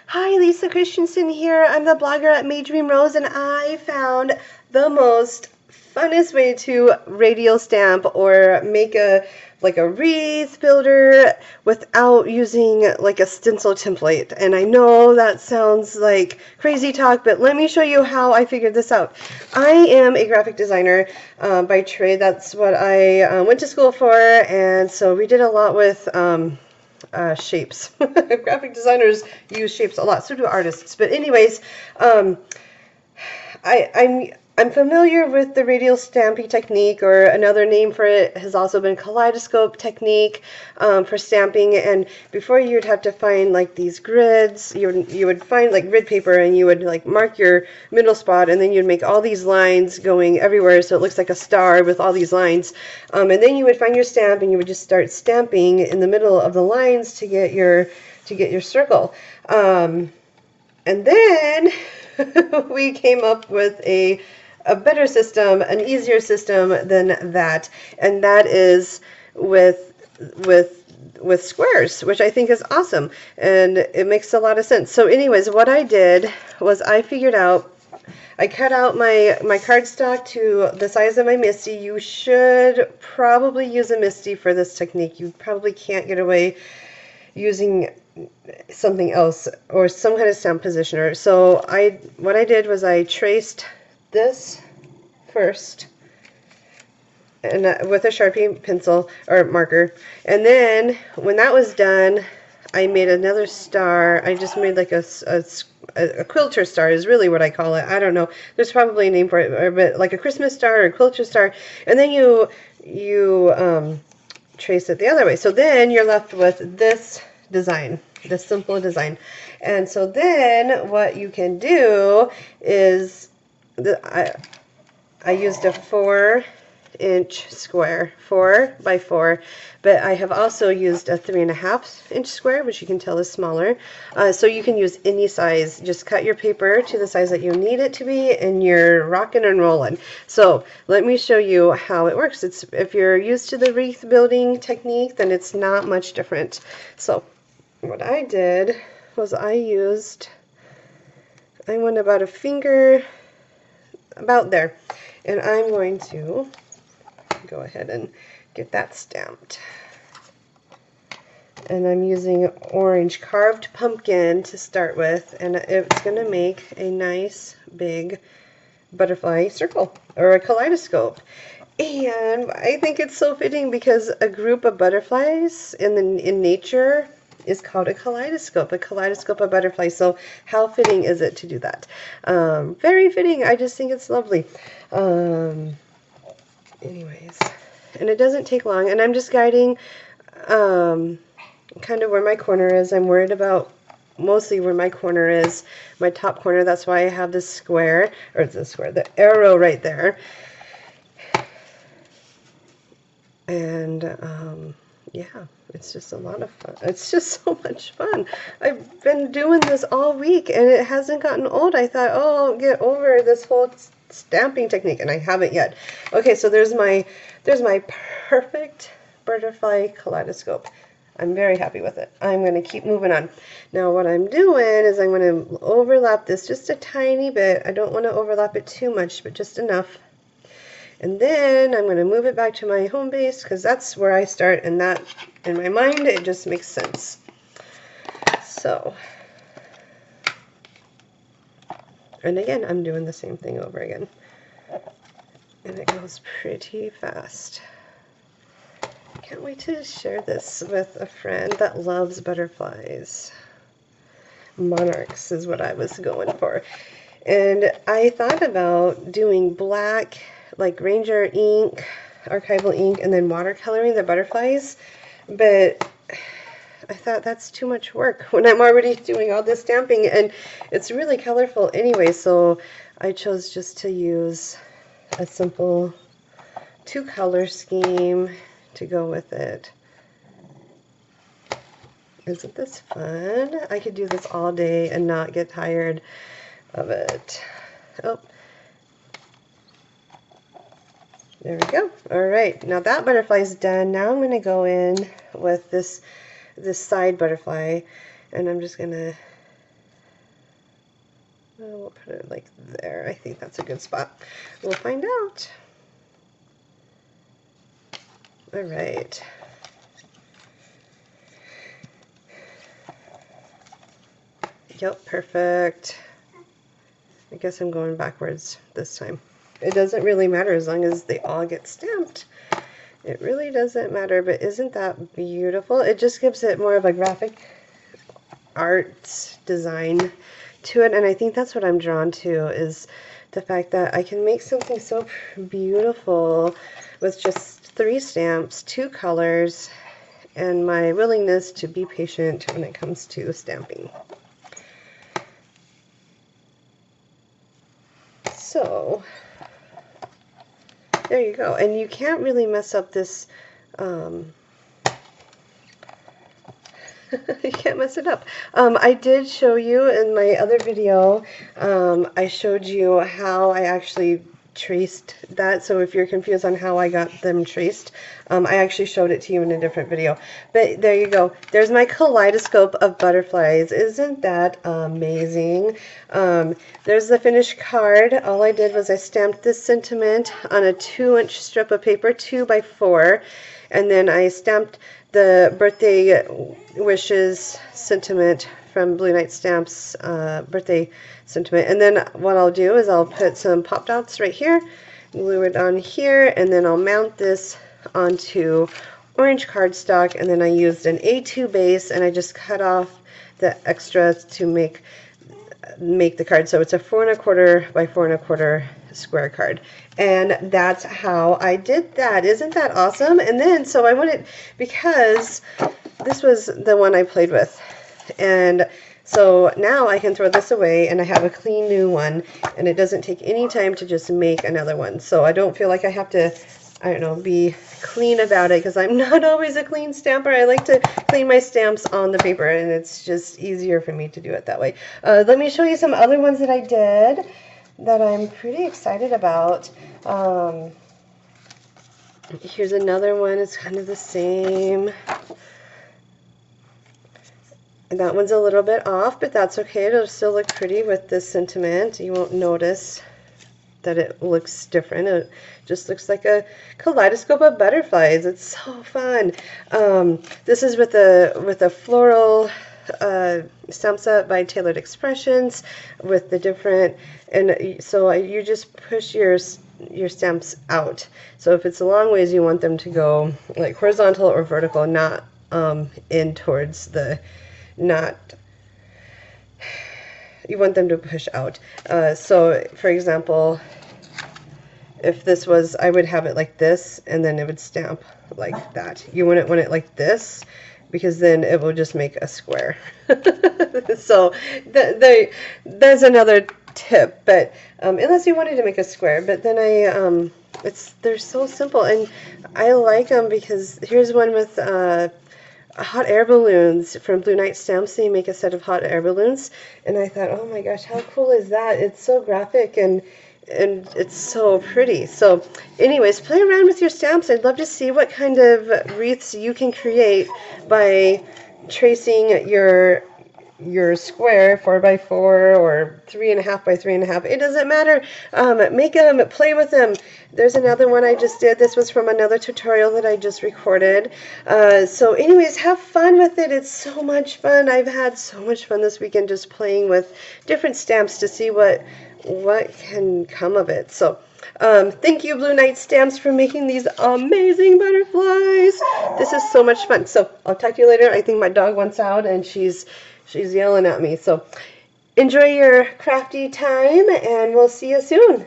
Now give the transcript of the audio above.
Hi, Lisa Christensen here. I'm the blogger at May Dream Rose, and I found the most funnest way to radial stamp or make a wreath builder without using like a stencil template. And I know that sounds like crazy talk, but let me show you how I figured this out. I am a graphic designer by trade. That's what I went to school for, and so we did a lot with shapes. Graphic designers use shapes a lot, so do artists. But anyways, I'm familiar with the radial stamping technique, or another name for it has also been kaleidoscope technique for stamping. And before, you'd have to find like these grids. You would find like grid paper, and you would like mark your middle spot, and then you'd make all these lines going everywhere, so it looks like a star with all these lines. And then you would find your stamp, and you would just start stamping in the middle of the lines to get your circle. And then we came up with a better system, an easier system than that, and that is with squares, which I think is awesome, and it makes a lot of sense. So anyways, what I did was I cut out my cardstock to the size of my Misti. You should probably use a Misti for this technique. You probably can't get away using something else or some kind of stamp positioner. So what I did was I traced this first, and with a Sharpie pencil or marker, and then when that was done, I made another star. I just made like a quilter star is really what I call it. I don't know. There's probably a name for it, but like a Christmas star or a quilter star. And then you trace it the other way. So then you're left with this design, this simple design. And so then what you can do is I used a 4-inch square, 4 by 4, but I have also used a 3.5-inch square, which you can tell is smaller. So you can use any size. Just cut your paper to the size that you need it to be, and you're rocking and rolling. So let me show you how it works. If you're used to the wreath building technique, then it's not much different. So what I did was I went about a finger, about there, and I'm going to go ahead and get that stamped. And I'm using orange carved pumpkin to start with, and it's going to make a nice big butterfly circle or a kaleidoscope. And I think it's so fitting because a group of butterflies in nature is called a kaleidoscope of butterflies. So how fitting is it to do that? Very fitting. I just think it's lovely. Anyways, and it doesn't take long, and I'm just guiding kind of where my corner is. I'm worried about mostly where my corner is, my top corner. That's why I have this square, or the arrow right there. And yeah, it's just a lot of fun. It's just so much fun. I've been doing this all week, and it hasn't gotten old. I thought, oh, I'll get over this whole stamping technique, and I haven't yet. Okay, so there's my perfect butterfly kaleidoscope. I'm very happy with it. I'm going to keep moving on. Now what I'm doing is I'm going to overlap this just a tiny bit. I don't want to overlap it too much, but just enough. And then I'm going to move it back to my home base, because that's where I start, and that, in my mind, it just makes sense. So, and again, I'm doing the same thing over again. And it goes pretty fast. Can't wait to share this with a friend that loves butterflies. Monarchs is what I was going for. And I thought about doing black, like Ranger ink, archival ink, and then watercoloring the butterflies, but I thought that's too much work when I'm already doing all this stamping, and it's really colorful anyway, so I chose just to use a simple 2-color scheme to go with it. Isn't this fun? I could do this all day and not get tired of it. Oh, there we go. All right, now that butterfly is done. Now I'm going to go in with this side butterfly, and I'm just going to We'll put it like there. I think that's a good spot. We'll find out. All right. Yep, perfect. I guess I'm going backwards this time. It doesn't really matter as long as they all get stamped. It really doesn't matter, but isn't that beautiful? It just gives it more of a graphic art design to it, and I think that's what I'm drawn to, is the fact that I can make something so beautiful with just 3 stamps, 2 colors, and my willingness to be patient when it comes to stamping. So there you go, and you can't really mess up this you can't mess it up. I did show you in my other video, I showed you how I actually traced that, so if you're confused on how I got them traced, I actually showed it to you in a different video. But there you go. There's my kaleidoscope of butterflies. Isn't that amazing? There's the finished card. All I did was I stamped this sentiment on a 2-inch strip of paper, 2 by 4, and then I stamped the birthday wishes sentiment from Blue Night Stamps birthday sentiment. And then what I'll do is I'll put some pop dots right here, glue it on here, and then I'll mount this onto orange cardstock, and then I used an A2 base and I just cut off the extras to make the card. So it's a 4 1/4 by 4 1/4 square card, and that's how I did that. Isn't that awesome? And then so I wanted, because this was the one I played with, and so now I can throw this away and I have a clean new one, and it doesn't take any time to just make another one. So I don't feel like I have to, I don't know, be clean about it, because I'm not always a clean stamper. I like to clean my stamps on the paper, and it's just easier for me to do it that way. Let me show you some other ones that I did that I'm pretty excited about. Here's another one. It's kind of the same. And that one's a little bit off, but that's okay. It'll still look pretty with this sentiment. You won't notice that it looks different. It just looks like a kaleidoscope of butterflies. It's so fun. This is with a floral stamp set by Tailored Expressions with the different, and so you just push your stamps out. So if it's a long ways, you want them to go like horizontal or vertical, not in towards the, not, you want them to push out. So for example, if this was, I would have it like this, and then it would stamp like that. You wouldn't want it like this, because then it will just make a square. So there's another tip, but unless you wanted to make a square, but then they're so simple, and I like them because here's one with hot air balloons from Blue Night Stamps. They make a set of hot air balloons, and I thought, oh my gosh, how cool is that? It's so graphic, and it's so pretty. So anyways, play around with your stamps. I'd love to see what kind of wreaths you can create by tracing your square 4 by 4 or 3 1/2 by 3 1/2. It doesn't matter. Make them, play with them. There's another one I just did. This was from another tutorial that I just recorded. So anyways, have fun with it. It's so much fun. I've had so much fun this weekend just playing with different stamps to see what can come of it. So thank you, Blue Night Stamps, for making these amazing butterflies. This is so much fun. So I'll talk to you later. I think my dog wants out, and she's yelling at me. So enjoy your crafty time, and we'll see you soon.